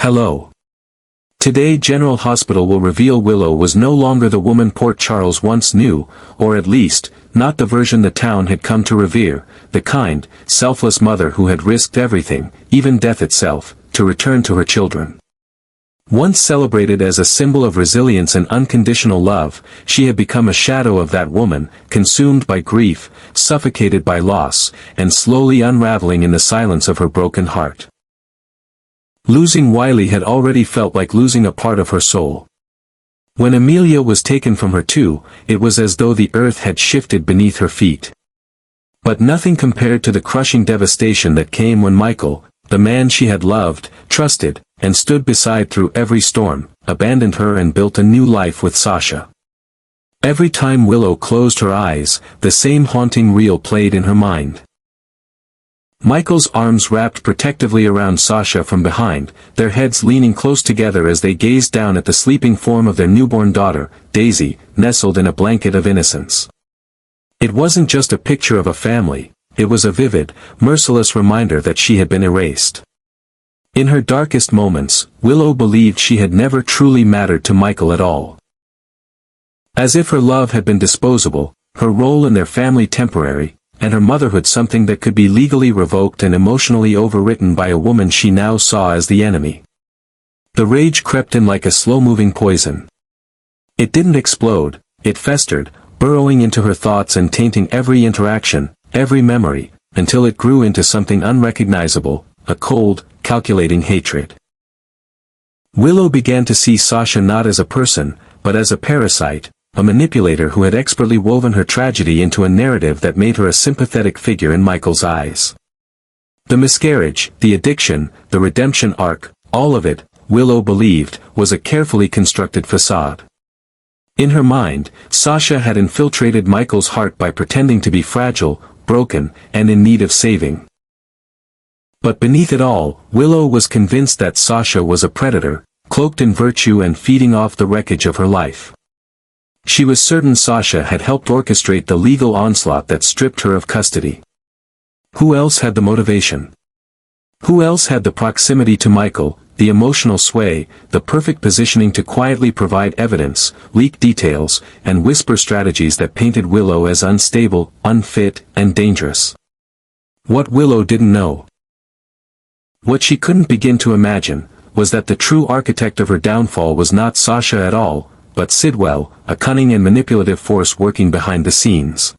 Hello. Today General Hospital will reveal Willow was no longer the woman Port Charles once knew, or at least, not the version the town had come to revere, the kind, selfless mother who had risked everything, even death itself, to return to her children. Once celebrated as a symbol of resilience and unconditional love, she had become a shadow of that woman, consumed by grief, suffocated by loss, and slowly unraveling in the silence of her broken heart. Losing Wiley had already felt like losing a part of her soul. When Amelia was taken from her too, it was as though the earth had shifted beneath her feet. But nothing compared to the crushing devastation that came when Michael, the man she had loved, trusted, and stood beside through every storm, abandoned her and built a new life with Sasha. Every time Willow closed her eyes, the same haunting reel played in her mind. Michael's arms wrapped protectively around Sasha from behind, their heads leaning close together as they gazed down at the sleeping form of their newborn daughter, Daisy, nestled in a blanket of innocence. It wasn't just a picture of a family, it was a vivid, merciless reminder that she had been erased. In her darkest moments, Willow believed she had never truly mattered to Michael at all. As if her love had been disposable, her role in their family temporary, and her motherhood something that could be legally revoked and emotionally overwritten by a woman she now saw as the enemy. The rage crept in like a slow-moving poison. It didn't explode, it festered, burrowing into her thoughts and tainting every interaction, every memory, until it grew into something unrecognizable, a cold, calculating hatred. Willow began to see Sasha not as a person, but as a parasite, a manipulator who had expertly woven her tragedy into a narrative that made her a sympathetic figure in Michael's eyes. The miscarriage, the addiction, the redemption arc, all of it, Willow believed, was a carefully constructed facade. In her mind, Sasha had infiltrated Michael's heart by pretending to be fragile, broken, and in need of saving. But beneath it all, Willow was convinced that Sasha was a predator, cloaked in virtue and feeding off the wreckage of her life. She was certain Sasha had helped orchestrate the legal onslaught that stripped her of custody. Who else had the motivation? Who else had the proximity to Michael, the emotional sway, the perfect positioning to quietly provide evidence, leak details, and whisper strategies that painted Willow as unstable, unfit, and dangerous? What Willow didn't know, what she couldn't begin to imagine, was that the true architect of her downfall was not Sasha at all, but Sidwell, a cunning and manipulative force working behind the scenes.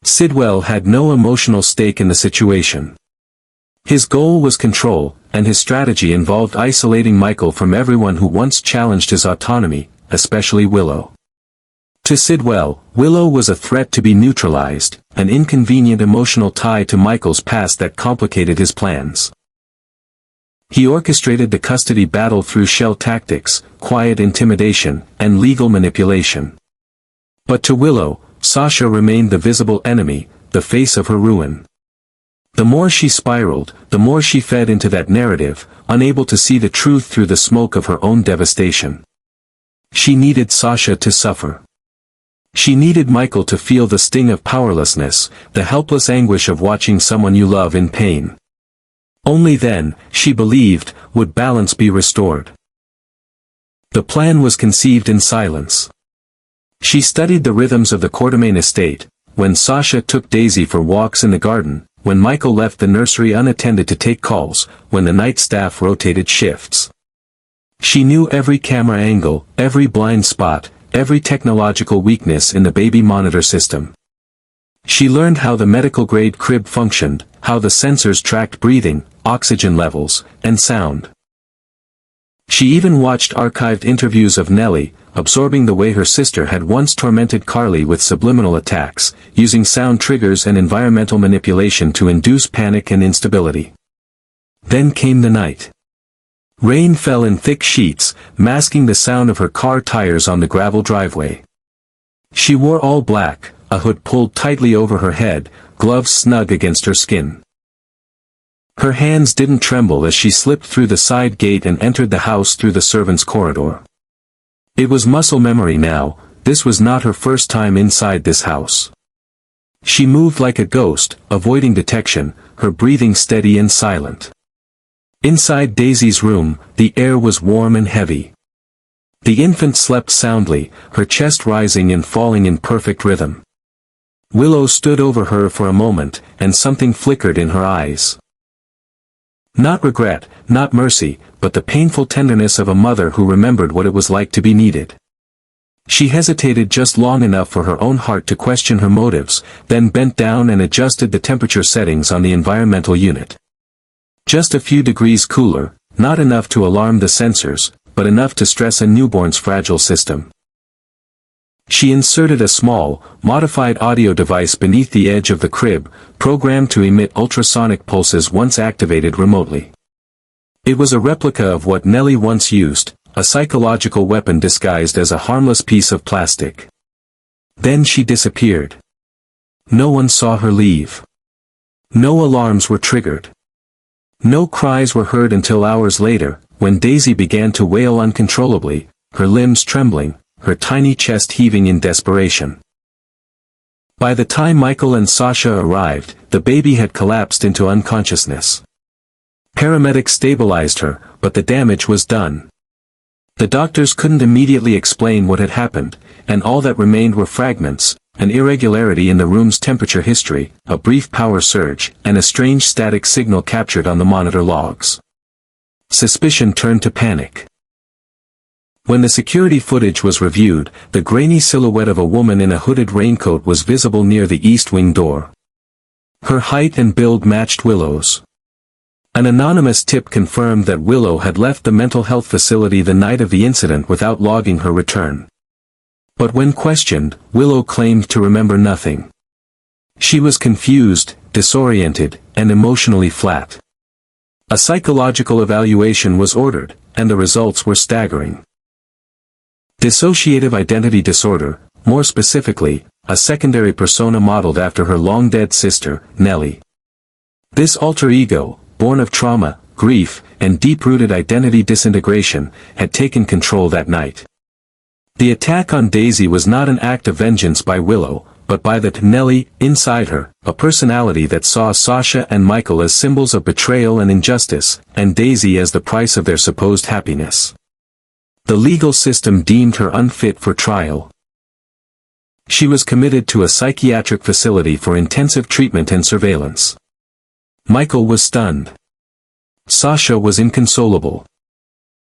Sidwell had no emotional stake in the situation. His goal was control, and his strategy involved isolating Michael from everyone who once challenged his autonomy, especially Willow. To Sidwell, Willow was a threat to be neutralized, an inconvenient emotional tie to Michael's past that complicated his plans. He orchestrated the custody battle through shell tactics, quiet intimidation, and legal manipulation. But to Willow, Sasha remained the visible enemy, the face of her ruin. The more she spiraled, the more she fed into that narrative, unable to see the truth through the smoke of her own devastation. She needed Sasha to suffer. She needed Michael to feel the sting of powerlessness, the helpless anguish of watching someone you love in pain. Only then, she believed, would balance be restored. The plan was conceived in silence. She studied the rhythms of the Quartermain estate, when Sasha took Daisy for walks in the garden, when Michael left the nursery unattended to take calls, when the night staff rotated shifts. She knew every camera angle, every blind spot, every technological weakness in the baby monitor system. She learned how the medical-grade crib functioned, how the sensors tracked breathing, oxygen levels, and sound. She even watched archived interviews of Nellie, absorbing the way her sister had once tormented Carly with subliminal attacks, using sound triggers and environmental manipulation to induce panic and instability. Then came the night. Rain fell in thick sheets, masking the sound of her car tires on the gravel driveway. She wore all black, a hood pulled tightly over her head, gloves snug against her skin. Her hands didn't tremble as she slipped through the side gate and entered the house through the servants' corridor. It was muscle memory now, this was not her first time inside this house. She moved like a ghost, avoiding detection, her breathing steady and silent. Inside Daisy's room, the air was warm and heavy. The infant slept soundly, her chest rising and falling in perfect rhythm. Willow stood over her for a moment, and something flickered in her eyes. Not regret, not mercy, but the painful tenderness of a mother who remembered what it was like to be needed. She hesitated just long enough for her own heart to question her motives, then bent down and adjusted the temperature settings on the environmental unit. Just a few degrees cooler, not enough to alarm the sensors, but enough to stress a newborn's fragile system. She inserted a small, modified audio device beneath the edge of the crib, programmed to emit ultrasonic pulses once activated remotely. It was a replica of what Nellie once used, a psychological weapon disguised as a harmless piece of plastic. Then she disappeared. No one saw her leave. No alarms were triggered. No cries were heard until hours later, when Daisy began to wail uncontrollably, her limbs trembling, her tiny chest heaving in desperation. By the time Michael and Sasha arrived, the baby had collapsed into unconsciousness. Paramedics stabilized her, but the damage was done. The doctors couldn't immediately explain what had happened, and all that remained were fragments, an irregularity in the room's temperature history, a brief power surge, and a strange static signal captured on the monitor logs. Suspicion turned to panic. When the security footage was reviewed, the grainy silhouette of a woman in a hooded raincoat was visible near the east wing door. Her height and build matched Willow's. An anonymous tip confirmed that Willow had left the mental health facility the night of the incident without logging her return. But when questioned, Willow claimed to remember nothing. She was confused, disoriented, and emotionally flat. A psychological evaluation was ordered, and the results were staggering. Dissociative identity disorder, more specifically, a secondary persona modeled after her long-dead sister, Nellie. This alter ego, born of trauma, grief, and deep-rooted identity disintegration, had taken control that night. The attack on Daisy was not an act of vengeance by Willow, but by the Nellie inside her, a personality that saw Sasha and Michael as symbols of betrayal and injustice, and Daisy as the price of their supposed happiness. The legal system deemed her unfit for trial. She was committed to a psychiatric facility for intensive treatment and surveillance. Michael was stunned. Sasha was inconsolable.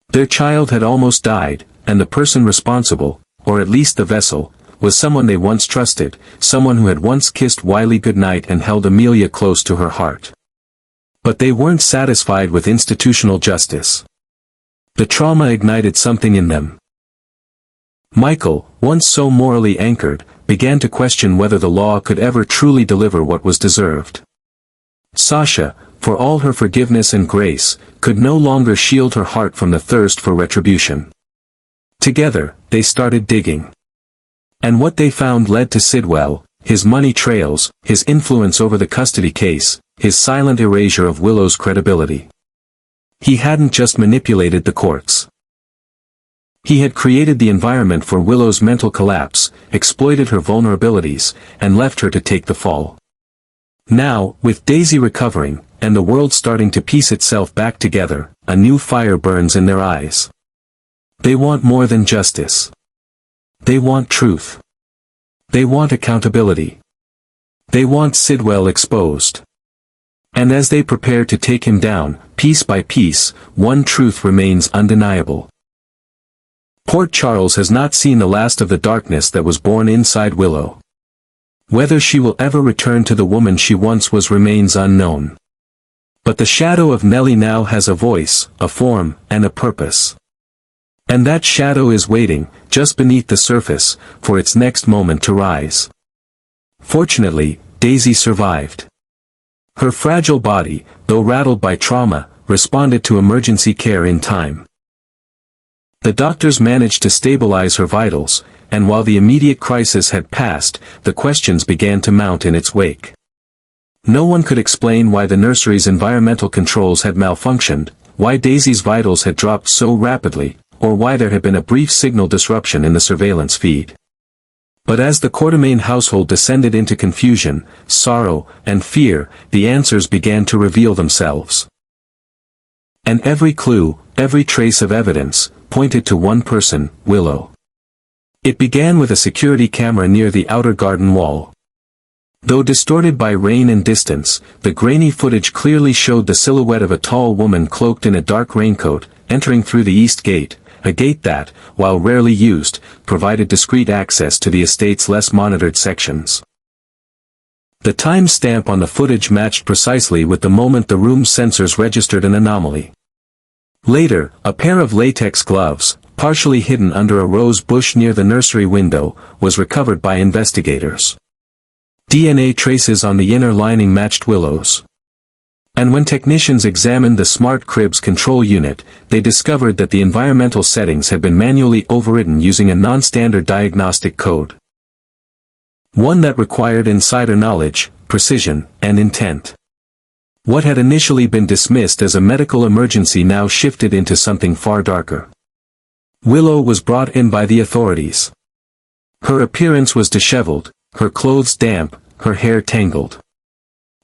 Their child had almost died, and the person responsible, or at least the vessel, was someone they once trusted, someone who had once kissed Wiley goodnight and held Amelia close to her heart. But they weren't satisfied with institutional justice. The trauma ignited something in them. Michael, once so morally anchored, began to question whether the law could ever truly deliver what was deserved. Sasha, for all her forgiveness and grace, could no longer shield her heart from the thirst for retribution. Together, they started digging. And what they found led to Sidwell, his money trails, his influence over the custody case, his silent erasure of Willow's credibility. He hadn't just manipulated the courts. He had created the environment for Willow's mental collapse, exploited her vulnerabilities, and left her to take the fall. Now, with Daisy recovering, and the world starting to piece itself back together, a new fire burns in their eyes. They want more than justice. They want truth. They want accountability. They want Sidwell exposed. And as they prepare to take him down, piece by piece, one truth remains undeniable. Port Charles has not seen the last of the darkness that was born inside Willow. Whether she will ever return to the woman she once was remains unknown. But the shadow of Nellie now has a voice, a form, and a purpose. And that shadow is waiting, just beneath the surface, for its next moment to rise. Fortunately, Daisy survived. Her fragile body, though rattled by trauma, responded to emergency care in time. The doctors managed to stabilize her vitals, and while the immediate crisis had passed, the questions began to mount in its wake. No one could explain why the nursery's environmental controls had malfunctioned, why Daisy's vitals had dropped so rapidly, or why there had been a brief signal disruption in the surveillance feed. But as the Quartermain household descended into confusion, sorrow, and fear, the answers began to reveal themselves. And every clue, every trace of evidence, pointed to one person, Willow. It began with a security camera near the outer garden wall. Though distorted by rain and distance, the grainy footage clearly showed the silhouette of a tall woman cloaked in a dark raincoat, entering through the east gate, a gate that, while rarely used, provided discreet access to the estate's less monitored sections. The time stamp on the footage matched precisely with the moment the room's sensors registered an anomaly. Later, a pair of latex gloves, partially hidden under a rose bush near the nursery window, was recovered by investigators. DNA traces on the inner lining matched Willow's. And when technicians examined the smart crib's control unit, they discovered that the environmental settings had been manually overridden using a non-standard diagnostic code. One that required insider knowledge, precision, and intent. What had initially been dismissed as a medical emergency now shifted into something far darker. Willow was brought in by the authorities. Her appearance was disheveled, her clothes damp, her hair tangled.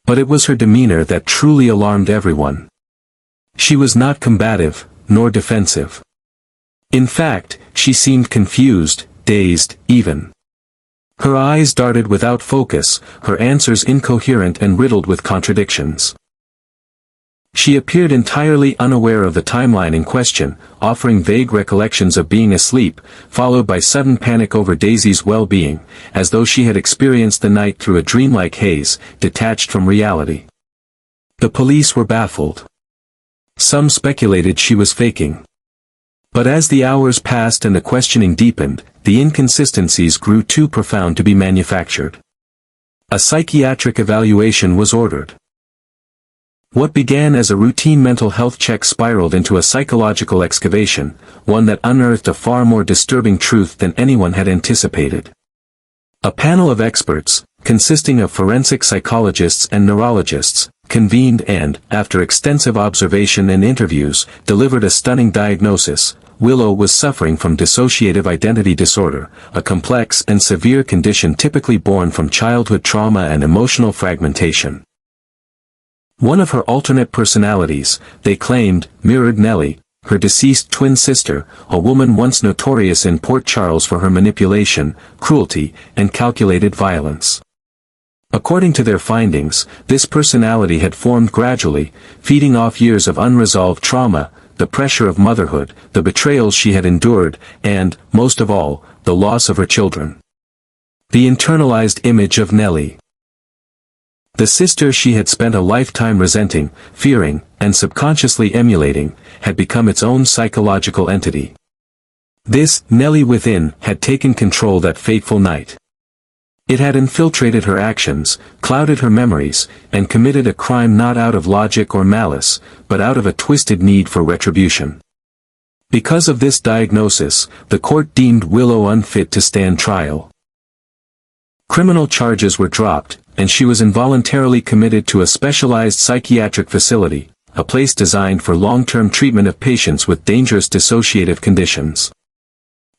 But it was her demeanor that truly alarmed everyone. She was not combative, nor defensive. In fact, she seemed confused, dazed, even. Her eyes darted without focus, her answers incoherent and riddled with contradictions. She appeared entirely unaware of the timeline in question, offering vague recollections of being asleep, followed by sudden panic over Daisy's well-being, as though she had experienced the night through a dreamlike haze, detached from reality. The police were baffled. Some speculated she was faking. But as the hours passed and the questioning deepened, the inconsistencies grew too profound to be manufactured. A psychiatric evaluation was ordered. What began as a routine mental health check spiraled into a psychological excavation, one that unearthed a far more disturbing truth than anyone had anticipated. A panel of experts, consisting of forensic psychologists and neurologists, convened and, after extensive observation and interviews, delivered a stunning diagnosis. Willow was suffering from dissociative identity disorder, a complex and severe condition typically born from childhood trauma and emotional fragmentation. One of her alternate personalities, they claimed, mirrored Nellie, her deceased twin sister, a woman once notorious in Port Charles for her manipulation, cruelty, and calculated violence. According to their findings, this personality had formed gradually, feeding off years of unresolved trauma, the pressure of motherhood, the betrayals she had endured, and, most of all, the loss of her children. The internalized image of Nellie. The sister she had spent a lifetime resenting, fearing, and subconsciously emulating, had become its own psychological entity. This Nellie within had taken control that fateful night. It had infiltrated her actions, clouded her memories, and committed a crime not out of logic or malice, but out of a twisted need for retribution. Because of this diagnosis, the court deemed Willow unfit to stand trial. Criminal charges were dropped, and she was involuntarily committed to a specialized psychiatric facility, a place designed for long-term treatment of patients with dangerous dissociative conditions.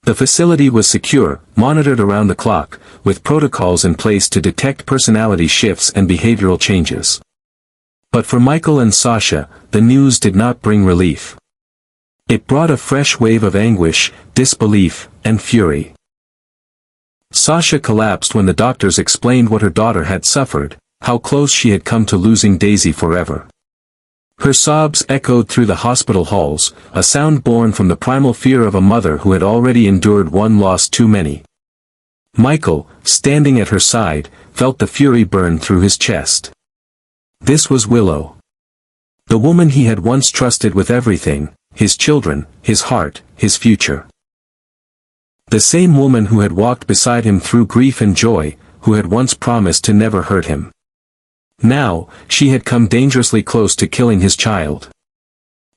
The facility was secure, monitored around the clock, with protocols in place to detect personality shifts and behavioral changes. But for Michael and Sasha, the news did not bring relief. It brought a fresh wave of anguish, disbelief, and fury. Sasha collapsed when the doctors explained what her daughter had suffered, how close she had come to losing Daisy forever. Her sobs echoed through the hospital halls, a sound born from the primal fear of a mother who had already endured one loss too many. Michael, standing at her side, felt the fury burn through his chest. This was Willow. The woman he had once trusted with everything, his children, his heart, his future. The same woman who had walked beside him through grief and joy, who had once promised to never hurt him. Now, she had come dangerously close to killing his child.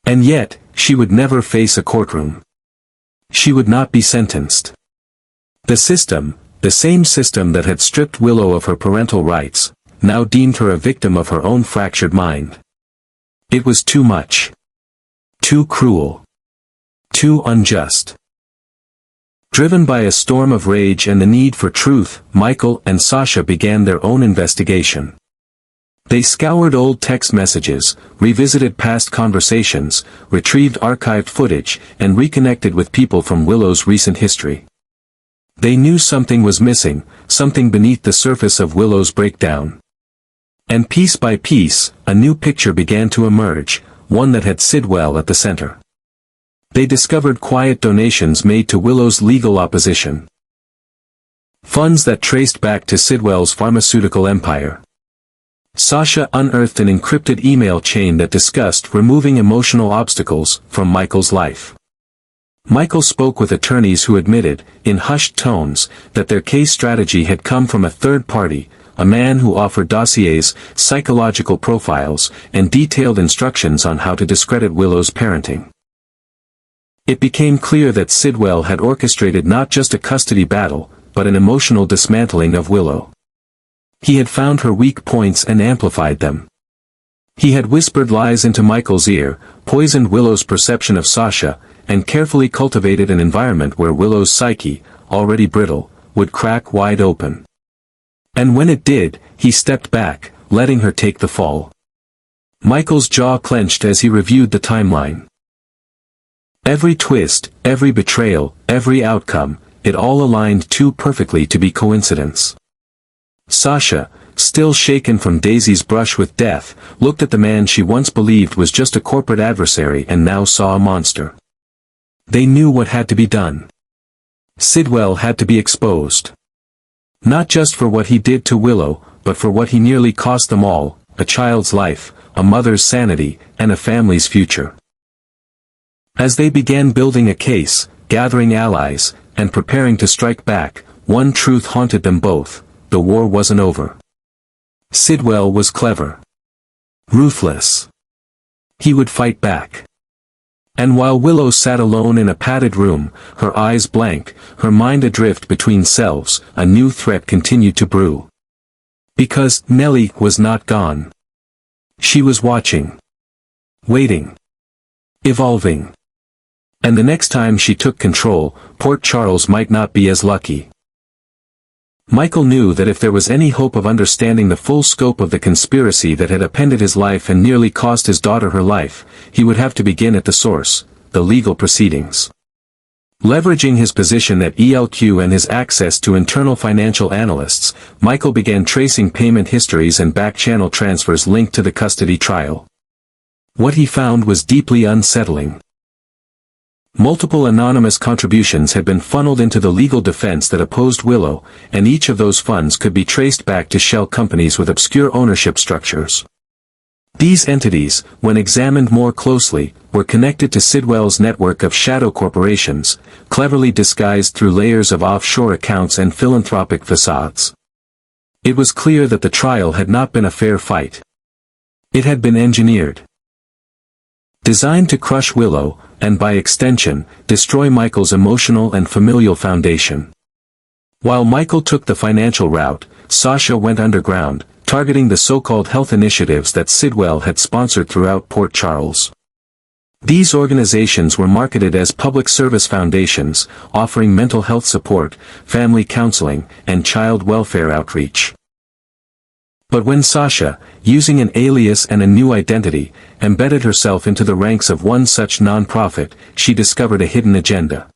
And yet, she would never face a courtroom. She would not be sentenced. The system, the same system that had stripped Willow of her parental rights, now deemed her a victim of her own fractured mind. It was too much. Too cruel. Too unjust. Driven by a storm of rage and the need for truth, Michael and Sasha began their own investigation. They scoured old text messages, revisited past conversations, retrieved archived footage, and reconnected with people from Willow's recent history. They knew something was missing, something beneath the surface of Willow's breakdown. And piece by piece, a new picture began to emerge, one that had Sidwell at the center. They discovered quiet donations made to Willow's legal opposition. Funds that traced back to Sidwell's pharmaceutical empire. Sasha unearthed an encrypted email chain that discussed removing emotional obstacles from Michael's life. Michael spoke with attorneys who admitted, in hushed tones, that their case strategy had come from a third party, a man who offered dossiers, psychological profiles, and detailed instructions on how to discredit Willow's parenting. It became clear that Sidwell had orchestrated not just a custody battle, but an emotional dismantling of Willow. He had found her weak points and amplified them. He had whispered lies into Michael's ear, poisoned Willow's perception of Sasha, and carefully cultivated an environment where Willow's psyche, already brittle, would crack wide open. And when it did, he stepped back, letting her take the fall. Michael's jaw clenched as he reviewed the timeline. Every twist, every betrayal, every outcome, it all aligned too perfectly to be coincidence. Sasha, still shaken from Daisy's brush with death, looked at the man she once believed was just a corporate adversary and now saw a monster. They knew what had to be done. Sidwell had to be exposed. Not just for what he did to Willow, but for what he nearly cost them all, a child's life, a mother's sanity, and a family's future. As they began building a case, gathering allies, and preparing to strike back, one truth haunted them both: the war wasn't over. Sidwell was clever. Ruthless. He would fight back. And while Willow sat alone in a padded room, her eyes blank, her mind adrift between selves, a new threat continued to brew. Because Nellie was not gone. She was watching. Waiting. Evolving. And the next time she took control, Port Charles might not be as lucky. Michael knew that if there was any hope of understanding the full scope of the conspiracy that had upended his life and nearly cost his daughter her life, he would have to begin at the source, the legal proceedings. Leveraging his position at ELQ and his access to internal financial analysts, Michael began tracing payment histories and back-channel transfers linked to the custody trial. What he found was deeply unsettling. Multiple anonymous contributions had been funneled into the legal defense that opposed Willow, and each of those funds could be traced back to shell companies with obscure ownership structures. These entities, when examined more closely, were connected to Sidwell's network of shadow corporations, cleverly disguised through layers of offshore accounts and philanthropic facades. It was clear that the trial had not been a fair fight. It had been engineered. Designed to crush Willow, and by extension, destroy Michael's emotional and familial foundation. While Michael took the financial route, Sasha went underground, targeting the so-called health initiatives that Sidwell had sponsored throughout Port Charles. These organizations were marketed as public service foundations, offering mental health support, family counseling, and child welfare outreach. But when Sasha, using an alias and a new identity, embedded herself into the ranks of one such non-profit, she discovered a hidden agenda.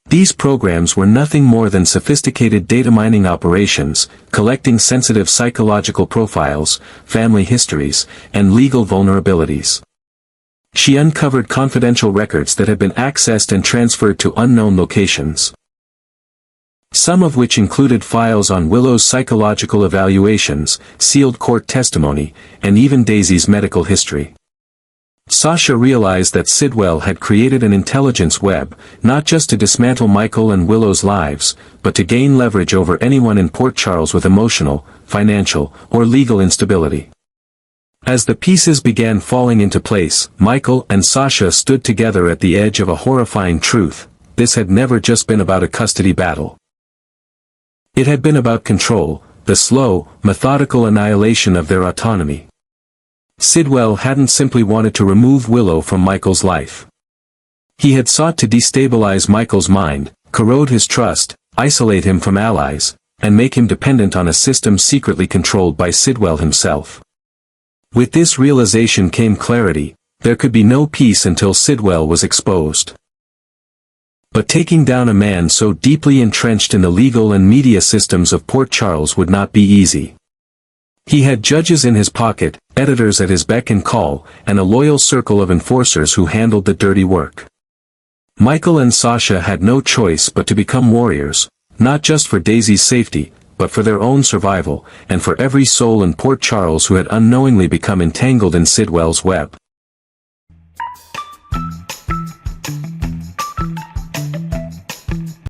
These programs were nothing more than sophisticated data mining operations, collecting sensitive psychological profiles, family histories, and legal vulnerabilities. She uncovered confidential records that had been accessed and transferred to unknown locations. Some of which included files on Willow's psychological evaluations, sealed court testimony, and even Daisy's medical history. Sasha realized that Sidwell had created an intelligence web, not just to dismantle Michael and Willow's lives, but to gain leverage over anyone in Port Charles with emotional, financial, or legal instability. As the pieces began falling into place, Michael and Sasha stood together at the edge of a horrifying truth: this had never just been about a custody battle. It had been about control, the slow, methodical annihilation of their autonomy. Sidwell hadn't simply wanted to remove Willow from Michael's life. He had sought to destabilize Michael's mind, corrode his trust, isolate him from allies, and make him dependent on a system secretly controlled by Sidwell himself. With this realization came clarity: there could be no peace until Sidwell was exposed. But taking down a man so deeply entrenched in the legal and media systems of Port Charles would not be easy. He had judges in his pocket, editors at his beck and call, and a loyal circle of enforcers who handled the dirty work. Michael and Sasha had no choice but to become warriors, not just for Daisy's safety, but for their own survival, and for every soul in Port Charles who had unknowingly become entangled in Sidwell's web.